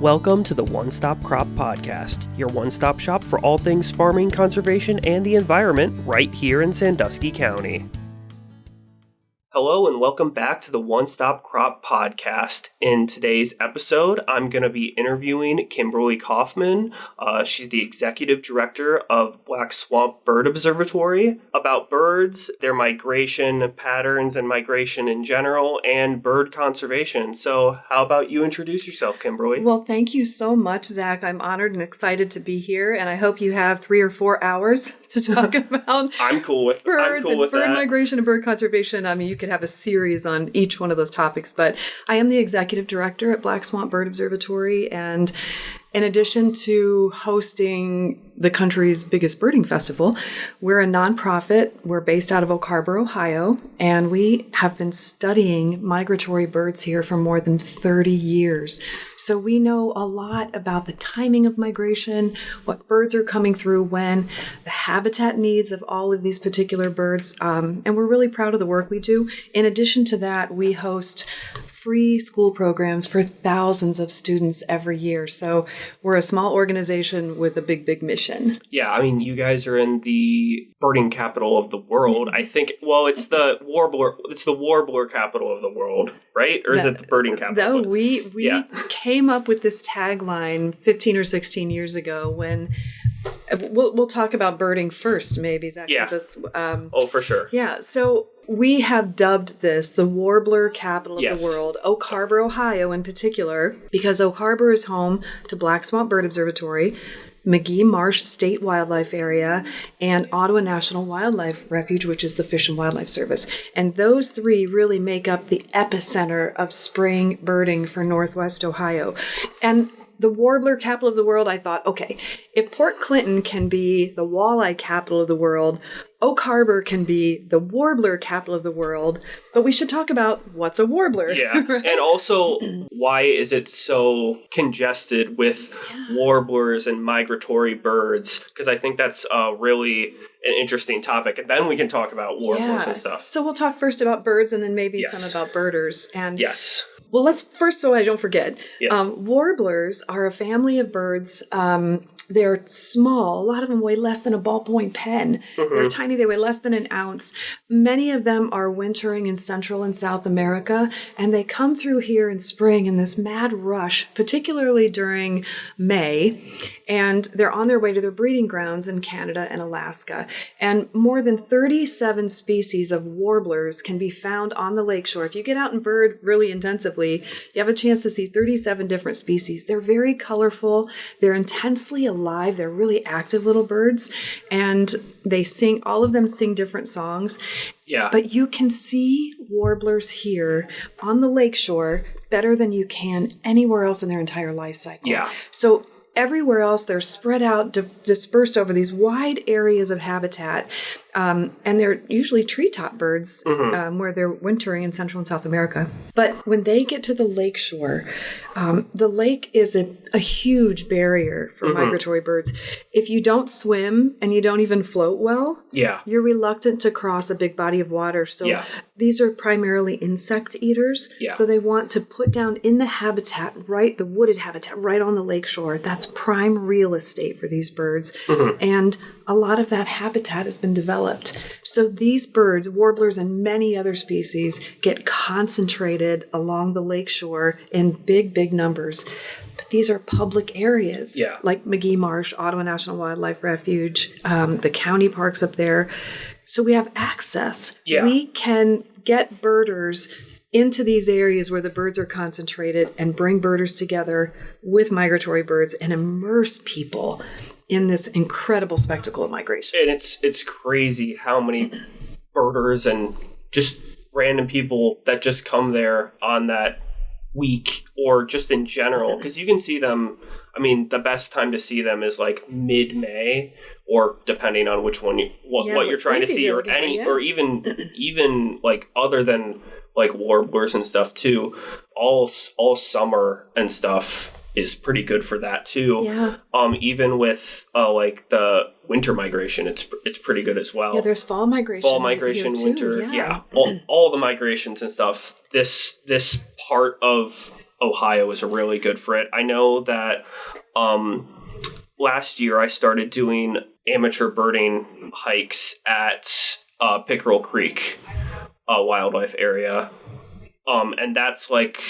Welcome to the One Stop Crop Podcast, your one-stop shop for all things farming, conservation, and the environment right here in Sandusky County. Hello and welcome back to the One Stop Crop Podcast. In today's episode, I'm going to be interviewing Kimberly Kaufman. She's the Executive Director of Black Swamp Bird Observatory, about birds, their migration patterns and migration in general, and bird conservation. So how about you introduce yourself, Kimberly? Well, thank you so much, Zach. I'm honored and excited to be here, and I hope you have 3 or 4 hours to talk about I'm cool with birds and bird that. migration and bird conservation. I mean, you could have a series on each one of those topics, but I am the executive director at Black Swamp Bird Observatory, and in addition to hosting the country's biggest birding festival, we're a nonprofit. We're based out of Oak Harbor, Ohio, and we have been studying migratory birds here for more than 30 years. So we know a lot about the timing of migration, what birds are coming through when, the habitat needs of all of these particular birds, and we're really proud of the work we do. In addition to that, we host free school programs for thousands of students every year. So we're a small organization with a big, big mission. Yeah, I mean, you guys are in the birding capital of the world. I think, well, it's the warbler capital of the world, right? Or is it the birding capital? No, we came up with this tagline 15 or 16 years ago when we'll talk about birding first, maybe, Zach. Yeah. Oh, for sure. Yeah. So we have dubbed this the warbler capital of the world, Oak Harbor, Ohio in particular, because Oak Harbor is home to Black Swamp Bird Observatory, McGee Marsh State Wildlife Area, and Ottawa National Wildlife Refuge, which is the Fish and Wildlife Service. And those three really make up the epicenter of spring birding for Northwest Ohio. And the warbler capital of the world, I thought, okay, if Port Clinton can be the walleye capital of the world, Oak Harbor can be the warbler capital of the world, but we should talk about what's a warbler. Yeah, right? And also, why is it so congested with warblers and migratory birds? Because I think that's really an interesting topic, and then we can talk about warblers and stuff. So we'll talk first about birds and then maybe some about birders. And yes. Well, let's first, so I don't forget, warblers are a family of birds. They're small. A lot of them weigh less than a ballpoint pen. Mm-hmm. They're tiny. They weigh less than an ounce. Many of them are wintering in Central and South America, and they come through here in spring in this mad rush, particularly during May, and they're on their way to their breeding grounds in Canada and Alaska. And more than 37 species of warblers can be found on the lakeshore. If you get out and bird really intensively, you have a chance to see 37 different species. They're very colorful. They're intensely alive. They're really active little birds, and they sing, all of them sing different songs. Yeah. But you can see warblers here on the lakeshore better than you can anywhere else in their entire life cycle. Yeah. So everywhere else, they're spread out, dispersed over these wide areas of habitat, and they're usually treetop birds where they're wintering in Central and South America. But when they get to the lakeshore, the lake is a huge barrier for migratory birds. If you don't swim and you don't even float well, you're reluctant to cross a big body of water. So these are primarily insect eaters. Yeah. So they want to put down in the habitat, the wooded habitat, right on the lakeshore. That's prime real estate for these birds. And a lot of that habitat has been developed. So these birds, warblers and many other species, get concentrated along the lakeshore in big, big numbers. But these are public areas, like McGee Marsh, Ottawa National Wildlife Refuge, the county parks up there. So we have access. Yeah. We can get birders into these areas where the birds are concentrated and bring birders together with migratory birds and immerse people in this incredible spectacle of migration. And it's crazy how many birders and just random people that just come there on that week or just in general, because you can see them. I mean, the best time to see them is like mid-May, or depending on which one what you're trying to see, or or even like other than like warblers and stuff too. All summer and stuff is pretty good for that too. Yeah. Even with like the winter migration, it's pretty good as well. Yeah, there's fall migration, winter. Yeah. All the migrations and stuff. This part of Ohio is really good for it. I know that last year I started doing amateur birding hikes at Pickerel Creek wildlife area. And that's like,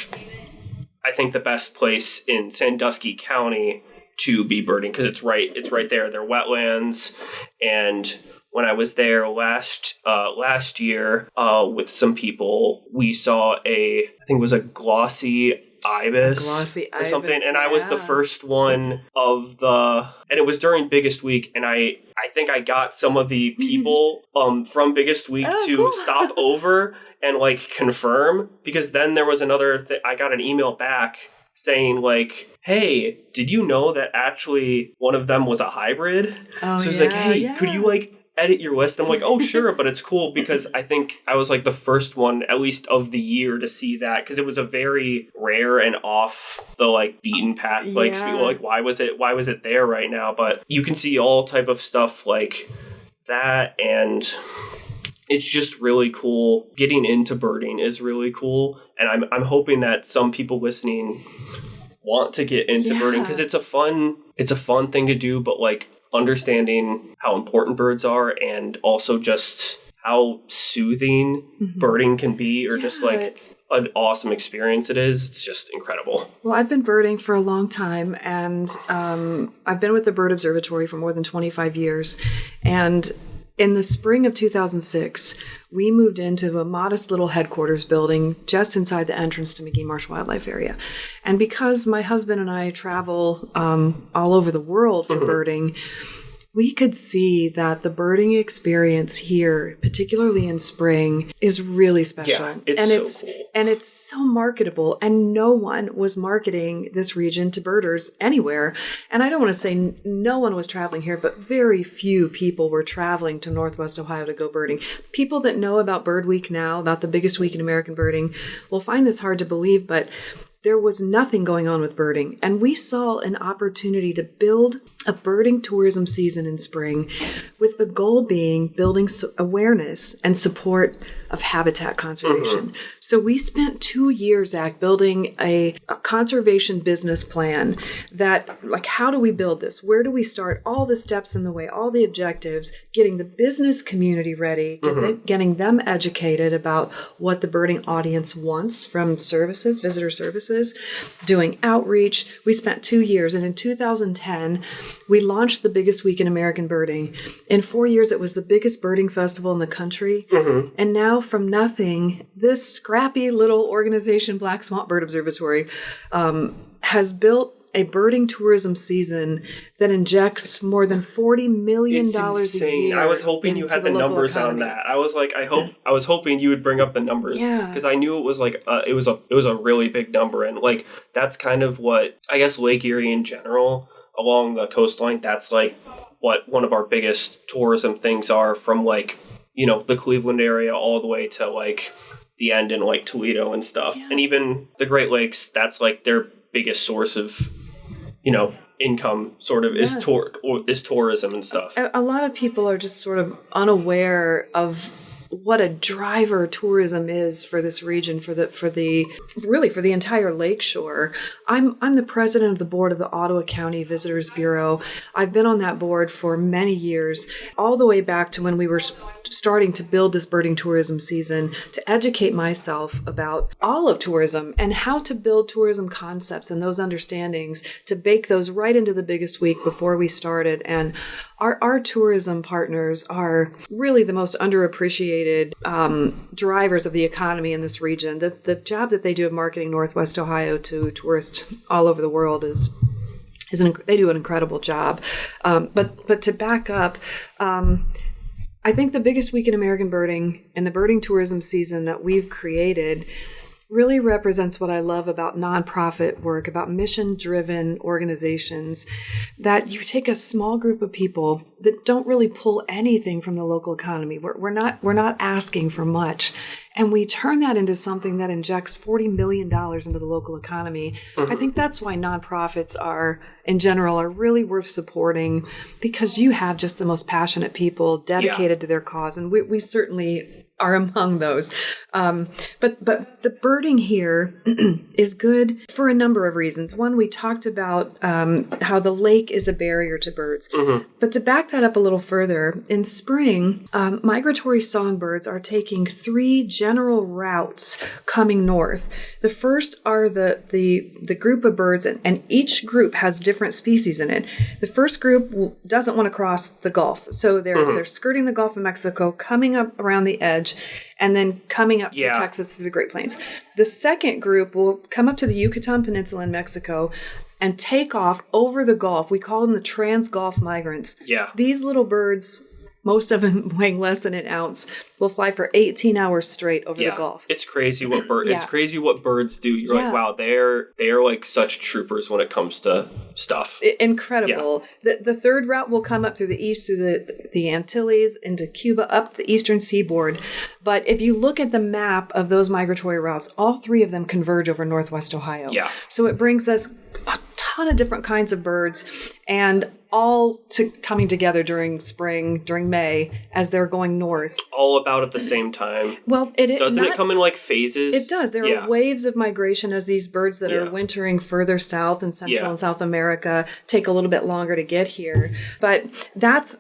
I think, the best place in Sandusky County to be birding because it's right there. They're wetlands. And when I was there last year with some people, we saw I think it was a glossy ibis or something, and I was the first one and it was during Biggest Week, and I think I got some of the people from Biggest Week to stop over and like confirm, because then there was another thing. I got an email back saying like, hey, did you know that actually one of them was a hybrid? So it's like, hey, could you like edit your list? I'm like, oh, sure. But it's cool because I think I was like the first one, at least of the year, to see that, because it was a very rare and off the like beaten path. Like, people like, why was it there right now? But you can see all type of stuff like that, and it's just really cool. Getting into birding is really cool, and I'm hoping that some people listening want to get into birding, because it's a fun thing to do, but like understanding how important birds are, and also just how soothing birding can be, or just like an awesome experience it is. It's just incredible. Well, I've been birding for a long time, and I've been with the Bird Observatory for more than 25 years. And in the spring of 2006, we moved into a modest little headquarters building just inside the entrance to McGee Marsh Wildlife Area. And because my husband and I travel all over the world for birding, we could see that the birding experience here, particularly in spring, is really special. Yeah, it's cool. And it's so marketable, and no one was marketing this region to birders anywhere. And I don't want to say no one was traveling here, but very few people were traveling to Northwest Ohio to go birding. People that know about Bird Week now, about the biggest week in American birding, will find this hard to believe, but there was nothing going on with birding. And we saw an opportunity to build a birding tourism season in spring, with the goal being building awareness and support of habitat conservation. So we spent 2 years, Zach, building a conservation business plan that, like, how do we build this? Where do we start? All the steps in the way, all the objectives, getting the business community ready, getting them educated about what the birding audience wants from services, visitor services, doing outreach. We spent 2 years, and in 2010, we launched the biggest week in American birding. In 4 years, it was the biggest birding festival in the country. And now, from nothing, this scrappy little organization, Black Swamp Bird Observatory, has built a birding tourism season that injects more than $40 million a year. I was hoping you had the numbers economy. On that. I was like, I was hoping you would bring up the numbers, because I knew it was like it was a really big number, and like that's kind of what I guess Lake Erie in general, along the coastline, that's like what one of our biggest tourism things are, from like, you know, the Cleveland area all the way to like the end in like Toledo and stuff. And even the Great Lakes, that's like their biggest source of, you know, income sort of is tourism and stuff. A lot of people are just sort of unaware of what a driver tourism is for this region, for the entire lakeshore. I'm the president of the board of the Ottawa County Visitors Bureau. I've been on that board for many years, all the way back to when we were starting to build this birding tourism season, to educate myself about all of tourism and how to build tourism concepts and those understandings, to bake those right into the biggest week before we started. And our tourism partners are really the most underappreciated drivers of the economy in this region. The job that they do of marketing Northwest Ohio to tourists all over the world they do an incredible job. But to back up, I think the biggest week in American birding and the birding tourism season that we've created really represents what I love about nonprofit work, about mission-driven organizations, that you take a small group of people that don't really pull anything from the local economy. We're not asking for much, and we turn that into something that injects $40 million into the local economy. I think that's why nonprofits in general are really worth supporting, because you have just the most passionate people dedicated to their cause, and we certainly are among those. But the birding here is good for a number of reasons. One, we talked about how the lake is a barrier to birds. But to back that up a little further, in spring, migratory songbirds are taking 3 general routes coming north. The first are the group of birds, and each group has different species in it. The first group doesn't want to cross the Gulf, so they're skirting the Gulf of Mexico, coming up around the edge, and then coming up through Texas through the Great Plains. The second group will come up to the Yucatan Peninsula in Mexico and take off over the Gulf. We call them the trans-Gulf migrants. Yeah. These little birds, most of them weighing less than an ounce, will fly for 18 hours straight over the Gulf. It's crazy what it's crazy what birds do. You're like, wow, they're like such troopers when it comes to stuff. Incredible. Yeah. The third route will come up through the east, through the Antilles, into Cuba, up the eastern seaboard. But if you look at the map of those migratory routes, all 3 of them converge over northwest Ohio. Yeah. So it brings us a ton of different kinds of birds, and all coming together during spring, during May, as they're going north. All about at the same time. Well, doesn't it come in like phases? It does. There are waves of migration as these birds that are wintering further south in Central and South America take a little bit longer to get here. But that's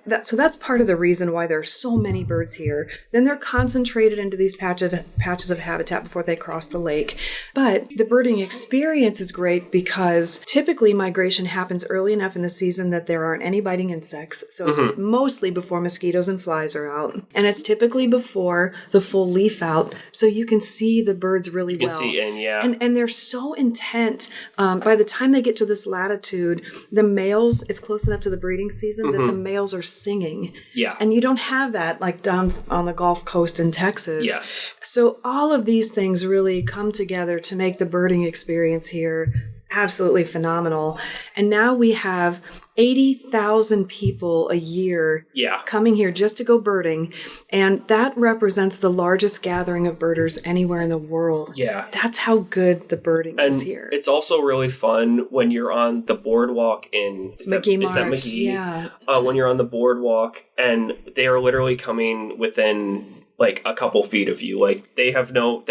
part of the reason why there are so many birds here. Then they're concentrated into these patches of habitat before they cross the lake. But the birding experience is great because typically migration happens early enough in the season that there aren't any biting insects. So it's mostly before mosquitoes and flies are out. And it's typically before the full leaf out. So you can see the birds really well. You can see And they're so intent. By the time they get to this latitude, the males, it's close enough to the breeding season that the males are singing. Yeah. And you don't have that like down on the Gulf Coast in Texas. Yes. So all of these things really come together to make the birding experience here absolutely phenomenal. And now we have 80,000 people a year coming here just to go birding. And that represents the largest gathering of birders anywhere in the world. Yeah. That's how good the birding is here. It's also really fun when you're on the boardwalk in McGee Marsh. Is that McGee? Yeah. When you're on the boardwalk and they are literally coming within like a couple feet of you. Like they have no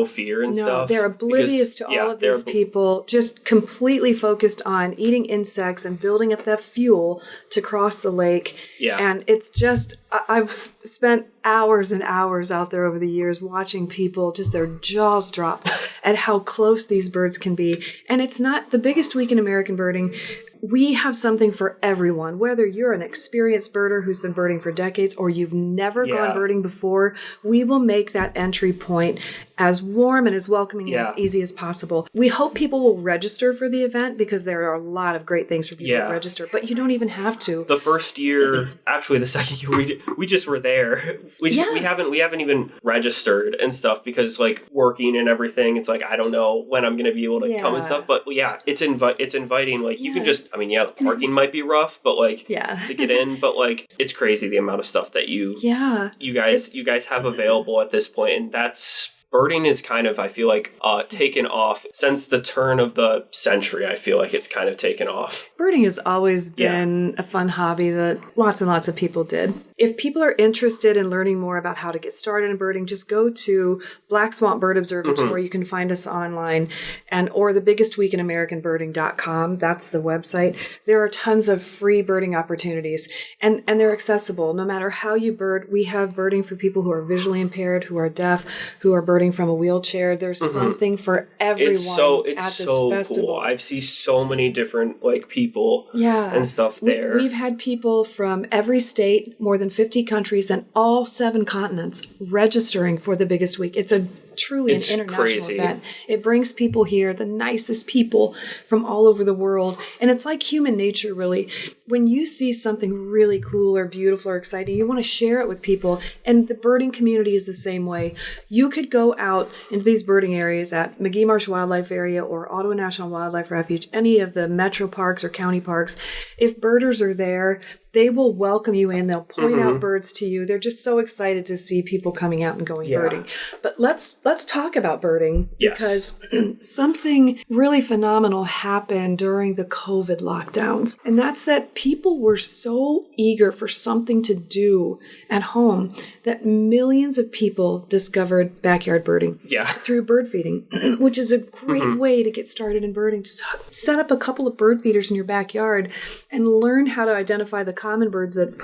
fear and stuff. They're oblivious to all of these people, just completely focused on eating insects and building up that fuel to cross the lake. Yeah. And it's just, I've spent hours and hours out there over the years watching people, just their jaws drop at how close these birds can be. And it's not the biggest week in American birding. We have something for everyone, whether you're an experienced birder who's been birding for decades or you've never gone birding before. We will make that entry point as warm and as welcoming and as easy as possible. We hope people will register for the event because there are a lot of great things for people to register, but you don't even have to. The first year, actually the second year, we just were there. We haven't even registered and stuff because like working and everything, it's like I don't know when I'm going to be able to come and stuff. But it's inviting. Like you can just, the parking might be rough, but like to get in. But like it's crazy the amount of stuff that you guys have available at this point, and that's. Birding is kind of, I feel like, taken off since the turn of the century. I feel like it's kind of taken off. Birding has always been a fun hobby that lots and lots of people did. If people are interested in learning more about how to get started in birding, just go to Black Swamp Bird Observatory. You can find us online, or thebiggestweekinamericanbirding.com. That's the website. There are tons of free birding opportunities, and they're accessible. No matter how you bird, we have birding for people who are visually impaired, who are deaf, who are birding from a wheelchair. There's something for everyone at this festival. Cool. I've seen so many different people and stuff there. We've had people from every state, more than 50 countries, and all 7 continents registering for the biggest week. It's truly an international event. It brings people here, the nicest people from all over the world. And it's like human nature, really. When you see something really cool or beautiful or exciting, you want to share it with people. And the birding community is the same way. You could go out into these birding areas at McGee Marsh Wildlife Area or Ottawa National Wildlife Refuge, any of the metro parks or county parks. If birders are there, they will welcome you in. They'll point out birds to you. They're just so excited to see people coming out and going birding. But let's talk about birding because something really phenomenal happened during the COVID lockdowns. And that's that people were so eager for something to do at home that millions of people discovered backyard birding through bird feeding, which is a great way to get started in birding. Just set up a couple of bird feeders in your backyard and learn how to identify the common birds that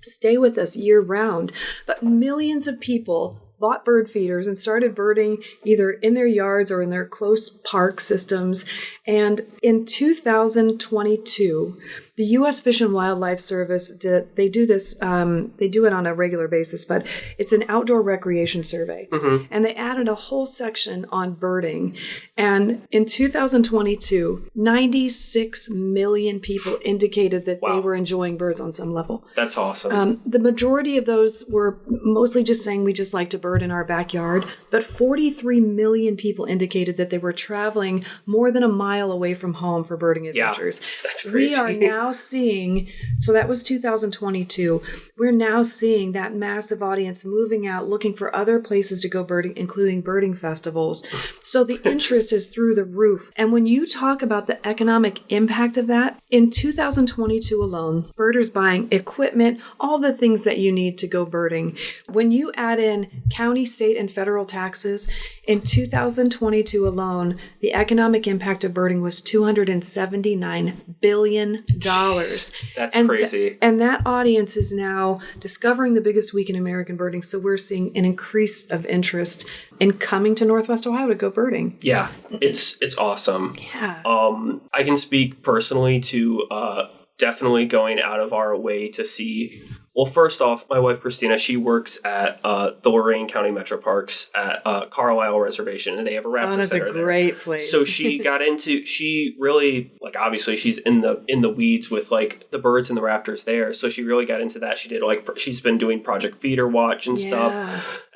stay with us year round. But millions of people bought bird feeders and started birding either in their yards or in their close park systems. And in 2022, the U.S. Fish and Wildlife Service they do it on a regular basis, but it's an outdoor recreation survey. And they added a whole section on birding. And in 2022, 96 million people indicated that they were enjoying birds on some level. That's awesome. The majority of those were mostly just saying we just like to bird in our backyard, but 43 million people indicated that they were traveling more than a mile away from home for birding adventures. That's crazy. We are now seeing, so that was 2022, we're now seeing that massive audience moving out, looking for other places to go birding, including birding festivals. So the interest is through the roof. And when you talk about the economic impact of that, in 2022 alone, birders buying equipment, all the things that you need to go birding. When you add in county, state, and federal taxes, in 2022 alone, the economic impact of birding was $279 billion. That's crazy. And that audience is now discovering the biggest week in American birding. So we're seeing an increase of interest in coming to Northwest Ohio to go birding. Yeah, it's awesome. Yeah. I can speak personally to definitely going out of our way to see. Well, first off, my wife, Christina, she works at the Lorain County Metro Parks at Carlisle Reservation, and they have a raptor that's center a great there. place. So she really, like, obviously she's in the weeds with, like, the birds and the raptors there. So she really got into that. She did, like, she's been doing Project Feeder Watch and stuff.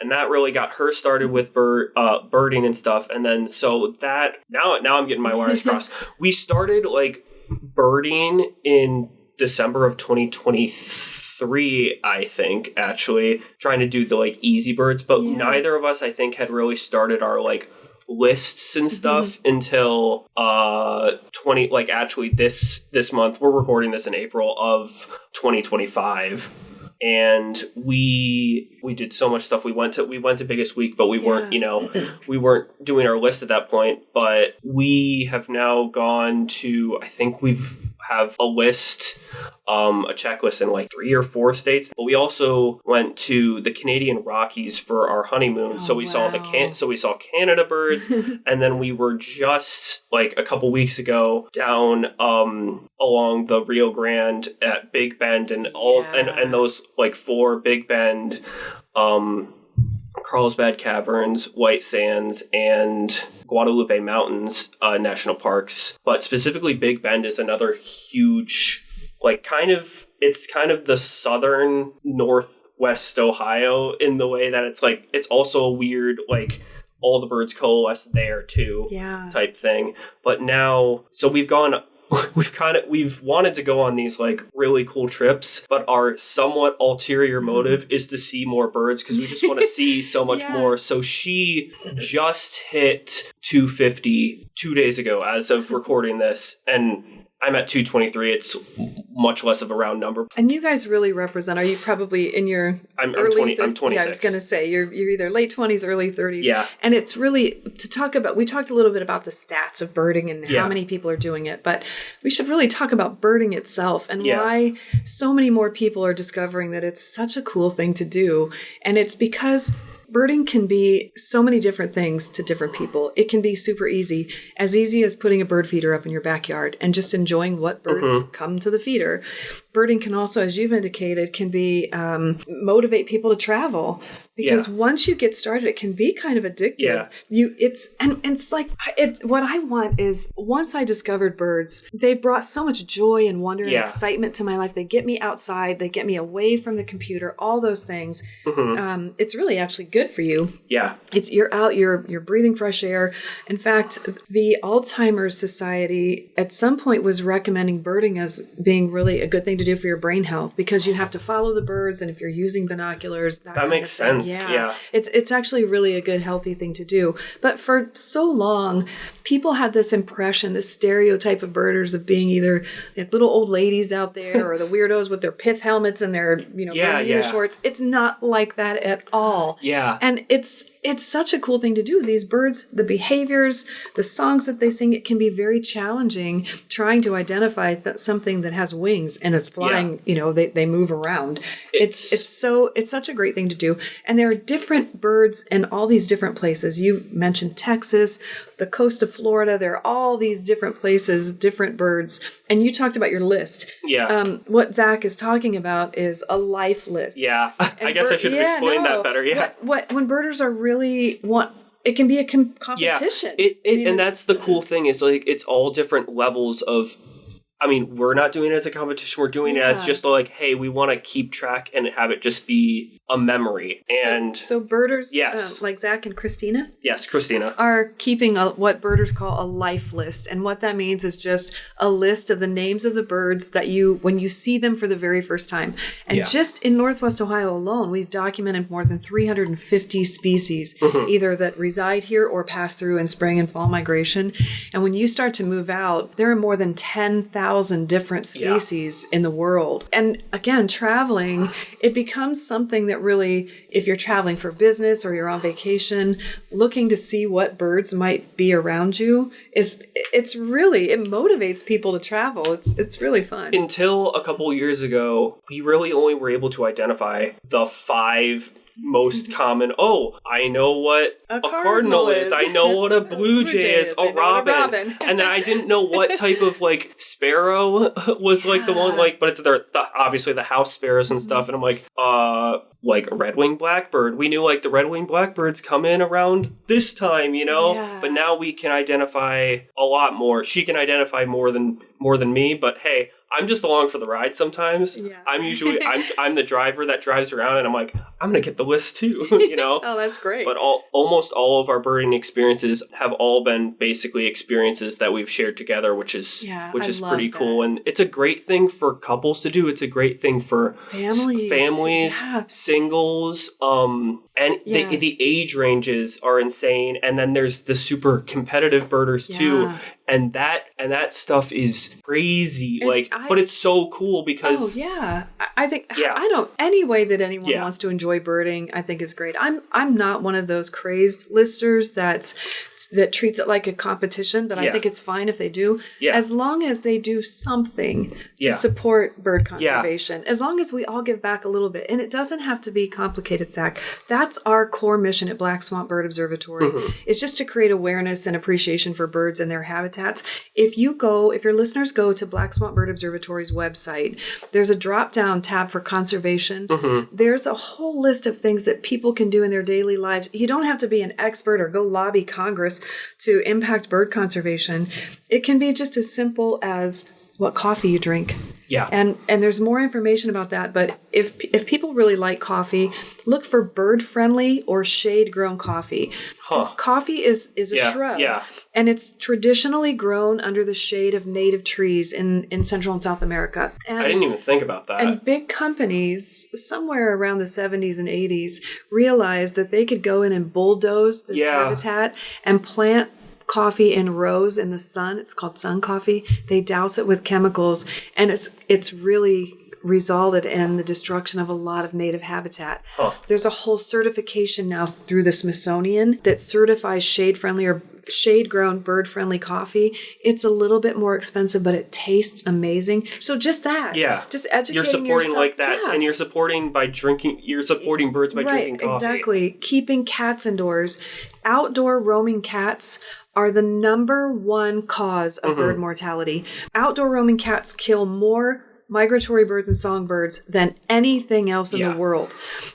And that really got her started with birding and stuff. And then, so that, now I'm getting my wires crossed. We started, like, birding in December of 2023, I think, actually, trying to do the, like, easy birds, but neither of us, I think, had really started our, like, lists and stuff until actually this month. We're recording this in April of 2025. And we did so much stuff. We went to Biggest Week, but we weren't, we weren't doing our list at that point. But we have now gone to, I think have a list, a checklist in like 3 or 4 states. But we also went to the Canadian Rockies for our honeymoon. So we saw Canada birds, and then we were just like a couple weeks ago down along the Rio Grande at Big Bend and and those like 4 Big Bend, Carlsbad Caverns, White Sands, and Guadalupe Mountains national parks. But specifically Big Bend is another huge, like, it's kind of the southern northwest Ohio in the way that it's like, it's also a weird, like, all the birds coalesce there too type thing. But now, so we've wanted to go on these like really cool trips, but our somewhat ulterior motive is to see more birds because we just want to see so much more. So she just hit 250 2 days ago as of recording this, and I'm at 223. It's much less of a round number. And you guys really represent, are you probably in your I'm 26. Yeah, I was going to say, you're either late 20s, early 30s. Yeah. And it's really, we talked a little bit about the stats of birding and how many people are doing it, but we should really talk about birding itself and why so many more people are discovering that it's such a cool thing to do. And it's because birding can be so many different things to different people. It can be super easy as putting a bird feeder up in your backyard and just enjoying what birds come to the feeder. Birding can also, as you've indicated, can be motivate people to travel. because once you get started, it can be kind of addictive. Yeah. It's like, what I want is, once I discovered birds, they brought so much joy and wonder and excitement to my life. They get me outside, they get me away from the computer, all those things. It's really actually good for you. Yeah. You're out, you're breathing fresh air. In fact, the Alzheimer's Society at some point was recommending birding as being really a good thing to do for your brain health, because you have to follow the birds, and if you're using binoculars, that makes sense. Yeah. It's actually really a good, healthy thing to do. But for so long, people had this impression, this stereotype of birders of being either little old ladies out there or the weirdos with their pith helmets and their Bermuda shorts. It's not like that at all. Yeah. And it's such a cool thing to do. These birds, the behaviors, the songs that they sing, it can be very challenging trying to identify something that has wings and is flying. They move around. It's such a great thing to do. And there are different birds in all these different places. You mentioned Texas, the coast of Florida. There are all these different places, different birds. And you talked about your list. Yeah. What Zach is talking about is a life list. Yeah. I guess I should have explained that better. Yeah. When birders are really it can be a competition. Yeah. And that's the cool thing is, like, it's all different levels of, I mean, we're not doing it as a competition. We're doing it as just like, hey, we want to keep track and have it just be a memory. And so birders, like Zach and Christina? Yes, Christina. Are keeping what birders call a life list. And what that means is just a list of the names of the birds that when you see them for the very first time. And just in Northwest Ohio alone, we've documented more than 350 species, either that reside here or pass through in spring and fall migration. And when you start to move out, there are more than 10,000 different species in the world. And again, traveling, it becomes something that really, if you're traveling for business or you're on vacation, looking to see what birds might be around you, it motivates people to travel. It's really fun. Until a couple years ago, we really only were able to identify the 5 most common. I know what a cardinal is. I know what a blue jay is. A robin. And then I didn't know what type of sparrow was the one but it's obviously the house sparrows and stuff. And I'm like a red-winged blackbird. We knew the red-winged blackbirds come in around this time, but now we can identify a lot more. She can identify more than me, but hey, I'm just along for the ride sometimes. Yeah. I'm the driver that drives around, and I'm like, I'm going to get the list too, Oh, that's great. But almost all of our birding experiences have all been basically experiences that we've shared together, which is pretty cool. And it's a great thing for couples to do. It's a great thing for families, singles, and the age ranges are insane. And then there's the super competitive birders too. And that stuff is crazy. But it's so cool because I think any way that anyone wants to enjoy birding, I think is great. I'm not one of those crazed listers that treats it like a competition, but I think it's fine if they do, as long as they do something to support bird conservation. As long as we all give back a little bit, and it doesn't have to be complicated, Zach. That's our core mission at Black Swamp Bird Observatory. It's just to create awareness and appreciation for birds and their habitats. If your listeners go to Black Swamp Bird Observatory's website, there's a drop-down tab for conservation. There's a whole list of things that people can do in their daily lives. You don't have to be an expert or go lobby Congress to impact bird conservation. It can be just as simple as what coffee you drink. Yeah. And there's more information about that. But if people really like coffee, look for bird-friendly or shade-grown coffee. Because coffee is a shrub. Yeah. And it's traditionally grown under the shade of native trees in Central and South America. And I didn't even think about that. And big companies, somewhere around the 70s and 80s, realized that they could go in and bulldoze this habitat and plant coffee in rows in the sun. It's called sun coffee. They douse it with chemicals, and it's really resulted in the destruction of a lot of native habitat. There's a whole certification now through the Smithsonian that certifies shade-friendly or shade-grown, bird-friendly coffy. It's a little bit more expensive, but it tastes amazing. So just that. Yeah. Just educating yourself. You're supporting like that. Yeah. And you're supporting birds by drinking coffee. Exactly. Keeping cats indoors. Outdoor roaming cats are the number one cause of bird mortality. Outdoor roaming cats kill more migratory birds and songbirds than anything else in the world.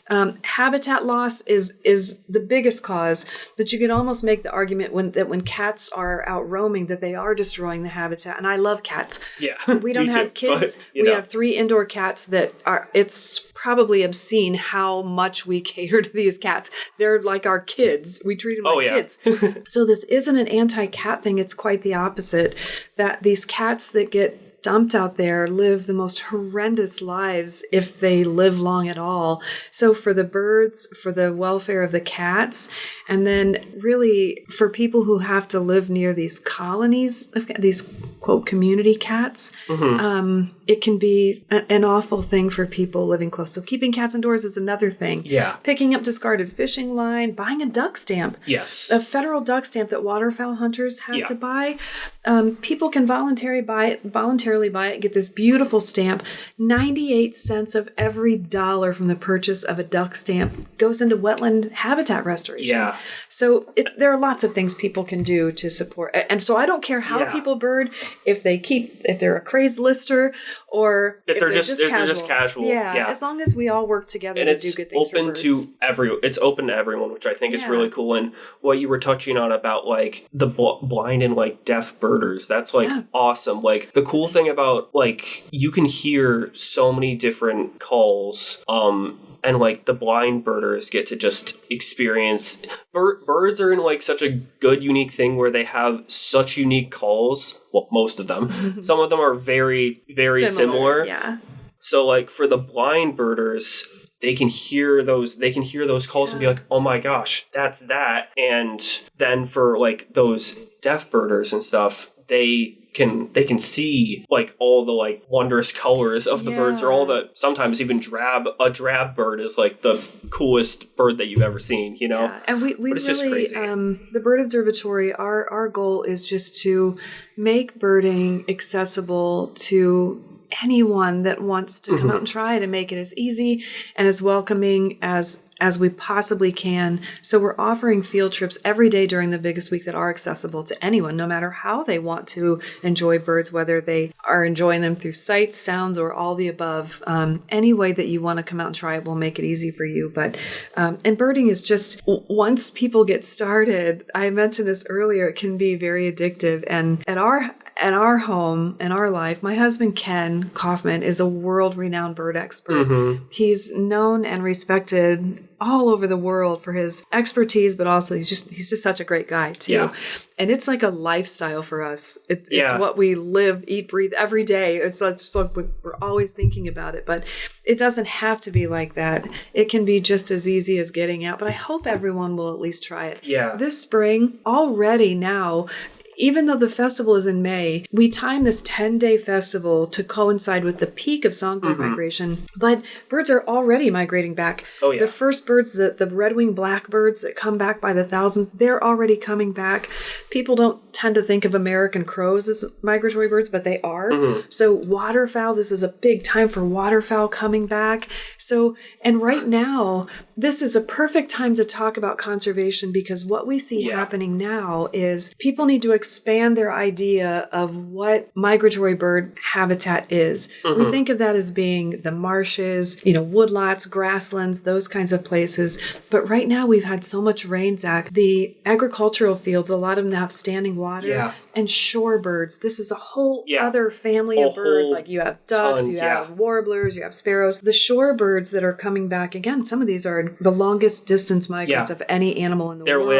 Habitat loss is the biggest cause, but you could almost make the argument when cats are out roaming that they are destroying the habitat. And I love cats. Yeah, we don't have kids. But, we have 3 indoor cats that are. It's probably obscene how much we cater to these cats. They're like our kids. We treat them like kids. So this isn't an anti-cat thing. It's quite the opposite. That these cats that get dumped out there live the most horrendous lives if they live long at all. So for the birds, for the welfare of the cats, and then really for people who have to live near these colonies, these quote community cats, it can be an awful thing for people living close. So keeping cats indoors is another thing. Yeah. Picking up discarded fishing line, buying a duck stamp. Yes. A federal duck stamp that waterfowl hunters have to buy. People can voluntarily buy it, get this beautiful stamp. 98 cents of every dollar from the purchase of a duck stamp goes into wetland habitat restoration. Yeah. So there are lots of things people can do to support. And so I don't care how people bird, if they're a crazed lister or if they're just casual. Yeah. As long as we all work together to do good things for birds. It's open to everyone, which I think is really cool. And what you were touching on about like the blind and like deaf birders, that's like awesome. Like the cool thing about like you can hear so many different calls and like the blind birders get to just experience birds are in like such a good unique thing where they have such unique calls. Well, most of them. Some of them are very very similar. Yeah. So like for the blind birders, they can hear those calls and be like, oh my gosh, that's that. And then for like those deaf birders and stuff, they can see like all the like wondrous colors of the birds, or all the sometimes even a drab bird is like the coolest bird that you've ever seen, you know? Yeah. And we really, just crazy. The Bird Observatory, our goal is just to make birding accessible to anyone that wants to come out and try to make it as easy and as welcoming as we possibly can. So we're offering field trips every day during the biggest week that are accessible to anyone, no matter how they want to enjoy birds, whether they are enjoying them through sights, sounds, or all the above. Any way that you want to come out and try it will make it easy for you. But and birding is just, once people get started, I mentioned this earlier, it can be very addictive. And at our home, in our life, my husband, Ken Kaufman, is a world-renowned bird expert. He's known and respected all over the world for his expertise, but also he's just such a great guy too. Yeah. And it's like a lifestyle for us. It's what we live, eat, breathe every day. It's like we're always thinking about it, but it doesn't have to be like that. It can be just as easy as getting out, but I hope everyone will at least try it. Yeah. This spring, already now, even though the festival is in May, we time this 10-day festival to coincide with the peak of songbird migration. But birds are already migrating back. Oh, yeah. The first birds, the red-winged blackbirds that come back by the thousands, they're already coming back. People don't tend to think of American crows as migratory birds, but they are. So waterfowl, this is a big time for waterfowl coming back. So, and right now, this is a perfect time to talk about conservation, because what we see happening now is people need to expand their idea of what migratory bird habitat is. We think of that as being the marshes, woodlots, grasslands, those kinds of places. But right now we've had so much rain, Zach. The agricultural fields, a lot of them have standing water, and shorebirds. This is a whole other family of birds. Like you have ducks, you have warblers, you have sparrows. The shorebirds that are coming back again, some of these are the longest distance migrants of any animal in the world. They're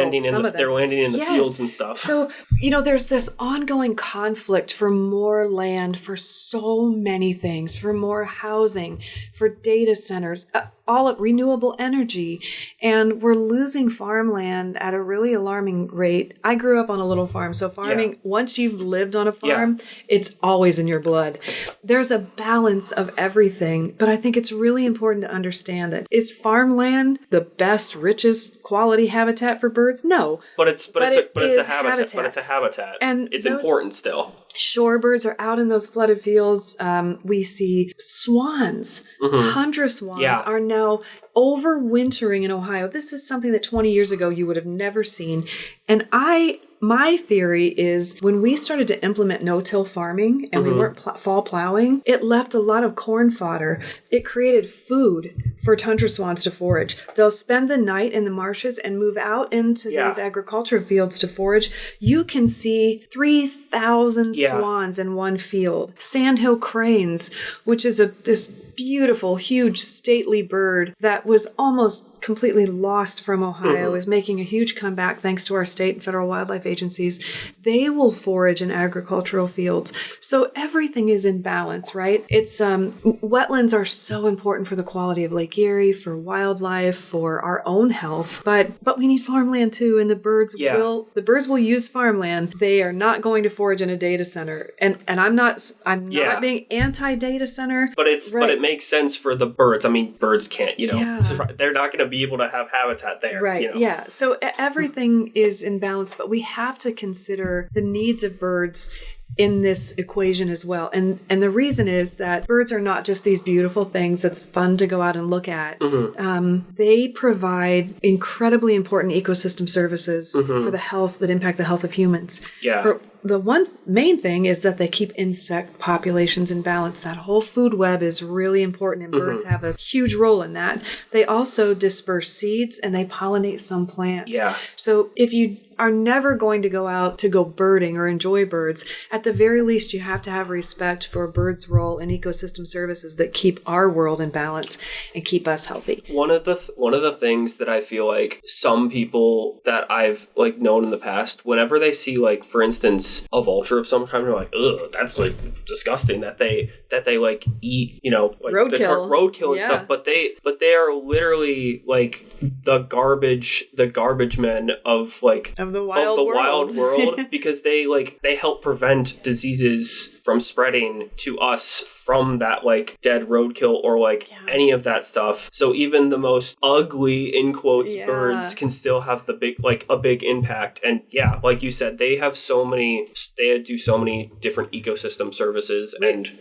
landing in the fields and stuff. So, there's this ongoing conflict for more land, for so many things, for more housing, for data centers, all renewable energy. And we're losing farmland at a really alarming rate. I grew up on a little farm. So farming, once you've lived on a farm, it's always in your blood. There's a balance of everything. But I think it's really important to understand that. Is farmland the best, richest quality habitat for birds? No. But it's a habitat. And it's important still. Shorebirds are out in those flooded fields. We see swans, tundra swans are now overwintering in Ohio. This is something that 20 years ago you would have never seen. And I my theory is when we started to implement no-till farming and we weren't fall plowing, it left a lot of corn fodder. It created food for tundra swans to forage. They'll spend the night in the marshes and move out into these agriculture fields to forage. You can see 3,000 swans in one field. Sandhill cranes, which is this beautiful, huge, stately bird that was almost completely lost from Ohio, is making a huge comeback thanks to our state and federal wildlife agencies. They will forage in agricultural fields. So everything is in balance, right? It's wetlands are so important for the quality of Lake Erie, for wildlife, for our own health. But we need farmland too, and the birds will use farmland. They are not going to forage in a data center. And I'm not being anti-data center. But but it makes sense for the birds. I mean, birds can't, they're not going to be able to have habitat there. Right. Yeah. So everything is in balance, but we have to consider the needs of birds in this equation as well. And the reason is that birds are not just these beautiful things that's fun to go out and look at. They provide incredibly important ecosystem services for the health that impact the health of humans. Yeah. For the one main thing is that they keep insect populations in balance. That whole food web is really important, and birds have a huge role in that. They also disperse seeds and they pollinate some plants. Yeah. So if you are never going to go out to go birding or enjoy birds, at the very least you have to have respect for birds' role in ecosystem services that keep our world in balance and keep us healthy. One of the things that I feel like some people that I've known in the past, whenever they see for instance a vulture of some kind, they're like, ugh, that's disgusting that they eat roadkill and stuff, but they are literally the garbage men of the wild world because they help prevent diseases from spreading to us from that dead roadkill or any of that stuff. So even the most ugly in quotes birds can still have a big impact. And like you said, they do so many different ecosystem services.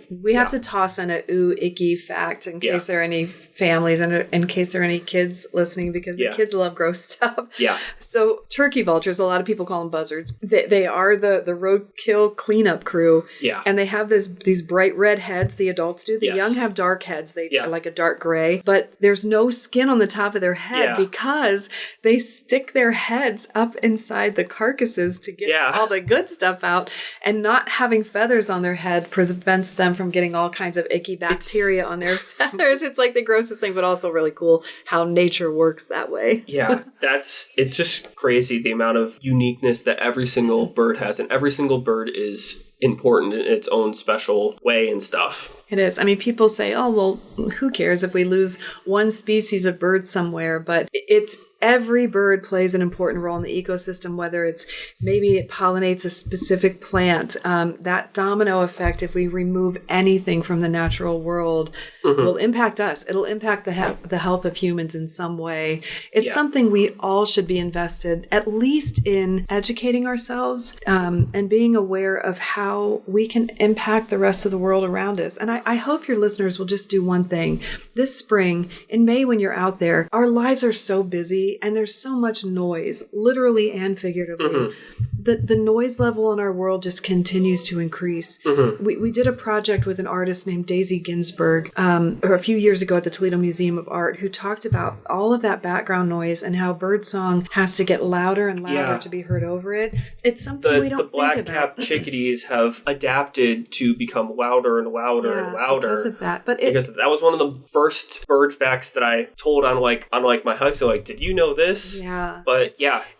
We have to toss in a icky fact in case there are any families and in case there are any kids listening, because the kids love gross stuff. Yeah. So turkey vultures, a lot of people call them buzzards. They are the roadkill cleanup crew. Yeah. And they have these bright red heads. The adults do. The young have dark heads. They are like a dark gray, but there's no skin on the top of their head because they stick their heads up inside the carcasses to get all the good stuff out, and not having feathers on their head prevents them from getting all kinds of icky bacteria on their feathers. It's the grossest thing, but also really cool how nature works that way. Yeah, it's just crazy the amount of uniqueness that every single bird has, and every single bird is important in its own special way and stuff. It is. I mean, people say, oh, well, who cares if we lose one species of bird somewhere? But it's every bird plays an important role in the ecosystem, whether it's maybe it pollinates a specific plant. That domino effect, if we remove anything from the natural world, will impact us. It'll impact the health of humans in some way. It's something we all should be invested, at least in educating ourselves and being aware of how we can impact the rest of the world around us. And I hope your listeners will just do one thing. This spring, in May, when you're out there, our lives are so busy and there's so much noise, literally and figuratively. The noise level in our world just continues to increase. We did a project with an artist named Daisy Ginsburg a few years ago at the Toledo Museum of Art, who talked about all of that background noise and how birdsong has to get louder and louder to be heard over it. It's something we don't think about. The black-capped chickadees have adapted to become louder and louder and louder because of that. Because that was one of the first bird facts that I told on my hikes. So did you know this? Yeah.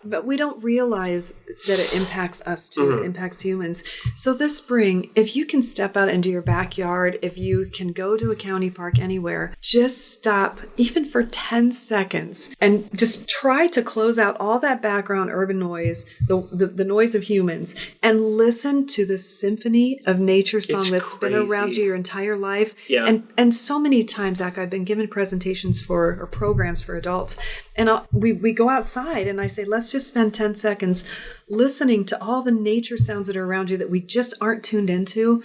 But we don't realize that it impacts us too. It impacts humans. So this spring, if you can step out into your backyard, if you can go to a county park anywhere, just stop even for 10 seconds and just try to close out all that background urban noise, the noise of humans, and listen to the symphony of nature song that's been around you your entire life. Yeah. And so many times, Zach, I've been given presentations or programs for adults, and we go outside and I say, let's just spend 10 seconds listening to all the nature sounds that are around you that we just aren't tuned into,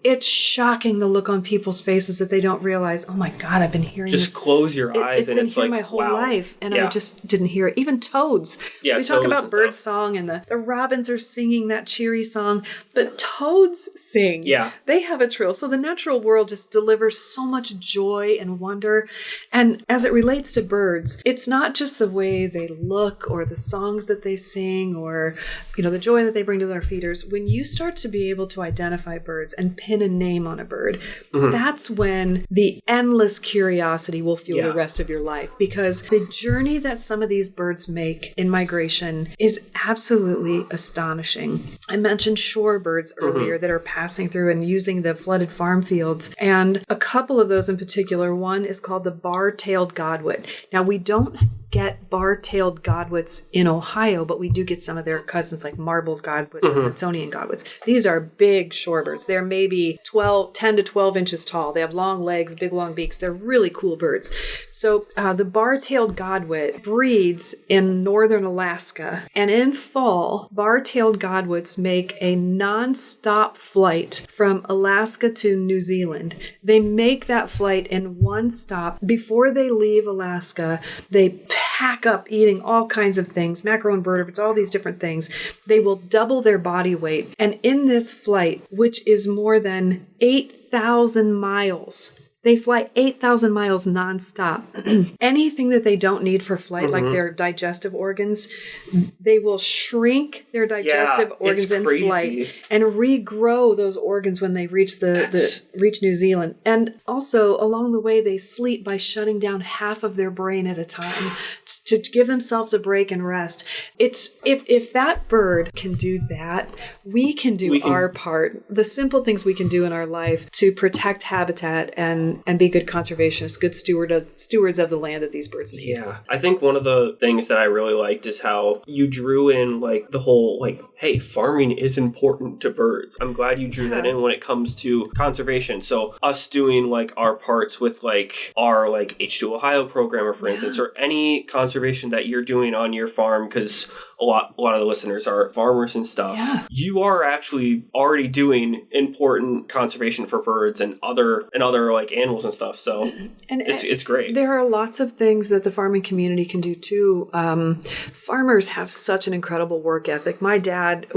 it's shocking the look on people's faces that they don't realize, oh my God, I've been hearing just this. Close your eyes It's and been it's here like, my whole wow. life, and I just didn't hear it. Even toads. Yeah, we talk about bird stuff. song, and the robins are singing that cheery song, but toads sing. Yeah. They have a trill. So the natural world just delivers so much joy and wonder. And as it relates to birds, it's not just the way they look or the songs that they sing or, the joy that they bring to their feeders. When you start to be able to identify birds and pin a name on a bird, that's when the endless curiosity will fuel the rest of your life, because the journey that some of these birds make in migration is absolutely astonishing. I mentioned shorebirds earlier that are passing through and using the flooded farm fields. And a couple of those in particular, one is called the bar-tailed godwit. Now, we don't get bar-tailed godwits in Ohio, but we do get some of their cousins like marbled godwits or Smithsonian godwits. These are big shorebirds. They're maybe 10 to 12 inches tall. They have long legs, big long beaks. They're really cool birds. So the bar-tailed godwit breeds in northern Alaska, and in fall, bar-tailed godwits make a non-stop flight from Alaska to New Zealand. They make that flight in one stop. Before they leave Alaska, they pack up eating all kinds of things, macroinvertebrates, all these different things. They will double their body weight. And in this flight, which is more than 8,000 miles, they fly 8,000 miles nonstop. Anything that they don't need for flight, like their digestive organs, they will shrink their digestive organs in flight and regrow those organs when they reach reach New Zealand. And also, along the way, they sleep by shutting down half of their brain at a time to give themselves a break and rest. It's if that bird can do that, we can do our part. The simple things we can do in our life to protect habitat and be good conservationists, good stewards of the land that these birds need. Yeah. I think one of the things that I really liked is how you drew in like the whole hey, farming is important to birds. I'm glad you drew that in when it comes to conservation. So us doing our parts with our H2 Ohio programmer, for instance, or any conservation that you're doing on your farm, because a lot of the listeners are farmers and stuff. Yeah. You are actually already doing important conservation for birds and other animals and stuff. So it's great. There are lots of things that the farming community can do too. Farmers have such an incredible work ethic. My dad,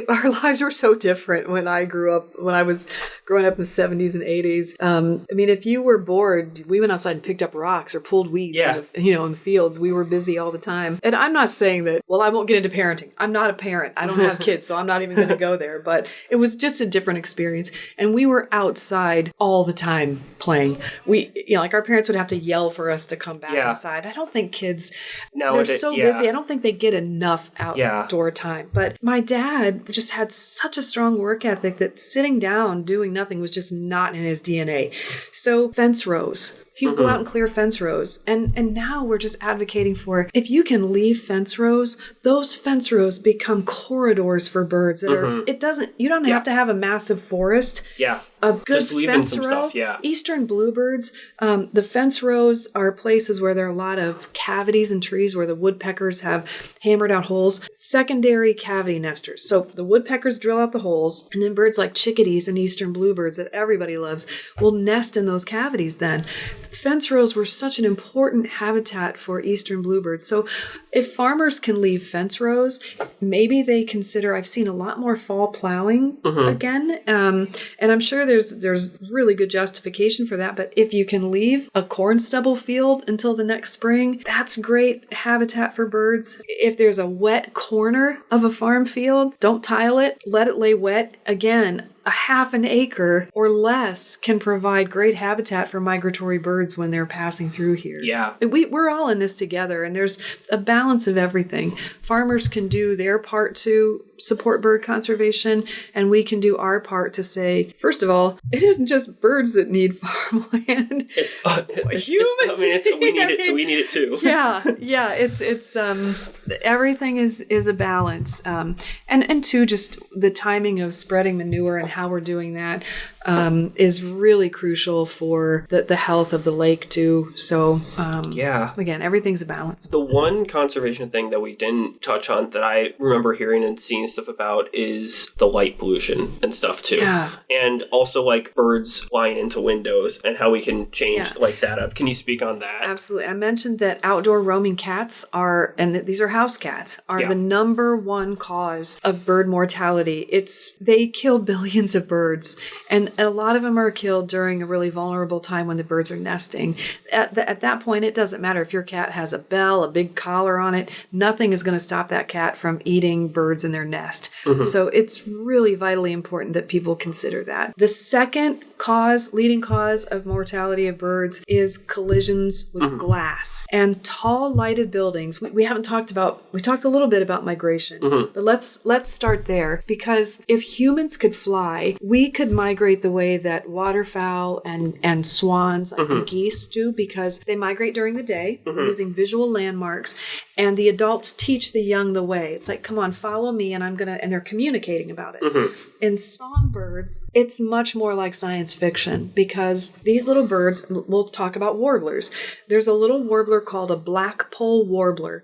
our lives were so different when I grew up. When I was growing up in the 70s and 80s. If you were bored, we went outside and picked up rocks or pulled weeds. In the fields. We were busy all the time. And I'm not saying that. Well, I won't get into parenting. I'm not a parent. I don't have kids, so I'm not even going to go there. But it was just a different experience. And we were outside all the time playing. Our parents would have to yell for us to come back inside. I don't think kids, they're so busy. I don't think they get enough outdoor time. But my dad just had such a strong work ethic that sitting down doing nothing was just not in his DNA. So fence rows. He would go out and clear fence rows. And now we're just advocating for, if you can leave fence rows, those fence rows become corridors for birds that are, you don't have to have a massive forest. Yeah. A good just leaving fence some row. Stuff, Eastern bluebirds, the fence rows are places where there are a lot of cavities in trees where the woodpeckers have hammered out holes. Secondary cavity nesters. So the woodpeckers drill out the holes, and then birds like chickadees and eastern bluebirds that everybody loves will nest in those cavities then. Fence rows were such an important habitat for eastern bluebirds. So if farmers can leave fence rows, maybe they consider, I've seen a lot more fall plowing again. And I'm sure there's really good justification for that. But if you can leave a corn stubble field until the next spring, that's great habitat for birds. If there's a wet corner of a farm field, don't tile it, let it lay wet. Again, a half an acre or less can provide great habitat for migratory birds when they're passing through here. Yeah. We're all in this together, and there's a balance of everything. Farmers can do their part to support bird conservation, and we can do our part to say, first of all, it isn't just birds that need farmland. It's humans. We need it too. Yeah. It's everything is a balance, and two, just the timing of spreading manure and how we're doing that. is really crucial for the health of the lake too. So again, everything's a balance. The one conservation thing that we didn't touch on that I remember hearing and seeing stuff about is the light pollution and stuff too. Yeah. And also like birds flying into windows and how we can change like that up. Can you speak on that? Absolutely. I mentioned that outdoor roaming cats are, and these are house cats, are the number one cause of bird mortality. They kill billions of birds, and a lot of them are killed during a really vulnerable time when the birds are nesting. At that point, it doesn't matter if your cat has a bell, a big collar on it, nothing is going to stop that cat from eating birds in their nest. So it's really vitally important that people consider that. The second leading cause of mortality of birds is collisions with glass. And tall lighted buildings, we talked a little bit about migration, but let's start there, because if humans could fly, we could migrate the way that waterfowl and swans and geese do, because they migrate during the day using visual landmarks, and the adults teach the young the way. It's like, come on, follow me, and they're communicating about it. In songbirds, it's much more like science fiction, because these little birds, we'll talk about warblers. There's a little warbler called a blackpoll warbler.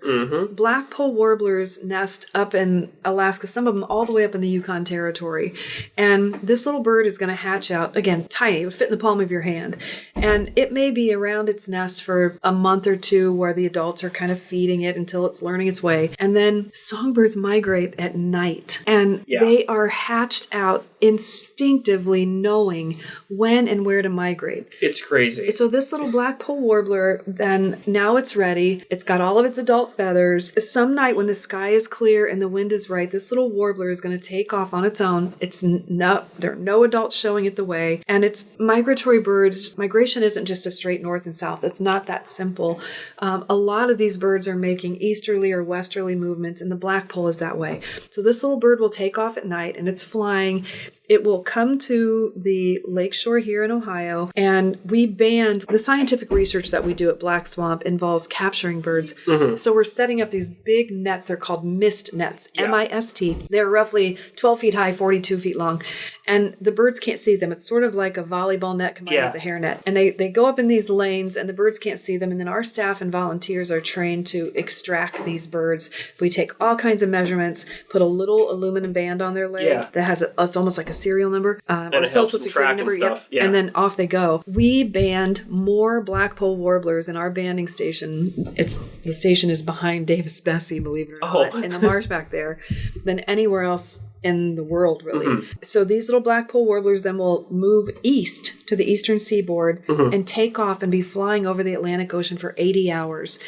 Blackpoll warblers nest up in Alaska, some of them all the way up in the Yukon Territory. And this little bird is going to hatch out, again, tiny, it would fit in the palm of your hand. And it may be around its nest for a month or two where the adults are kind of feeding it until it's learning its way. And then songbirds migrate at night, and they are hatched out instinctively knowing when and where to migrate. It's crazy. So this little blackpoll warbler, then now it's ready. It's got all of its adult feathers. Some night when the sky is clear and the wind is right, this little warbler is going to take off on its own. There are no adults showing it the way. And it's migratory bird. Migration isn't just a straight north and south. It's not that simple. A lot of these birds are making easterly or westerly movements, and the blackpoll is that way. So this little bird will take off at night, and it's flying. It will come to the lakeshore here in Ohio, and we banned the scientific research that we do at Black Swamp involves capturing birds. So we're setting up these big nets. They're called mist nets, MIST. They're roughly 12 feet high, 42 feet long, and the birds can't see them. It's sort of like a volleyball net combined with a hairnet. And they go up in these lanes, and the birds can't see them. And then our staff and volunteers are trained to extract these birds. We take all kinds of measurements, put a little aluminum band on their leg that has it's almost like a serial number or social security number, and then off they go. We banned more blackpoll warblers in our banding station. The station is behind Davis-Besse, believe it or not, in the marsh back there, than anywhere else in the world, really. So these little blackpoll warblers then will move east to the eastern seaboard and take off and be flying over the Atlantic Ocean for 80 hours.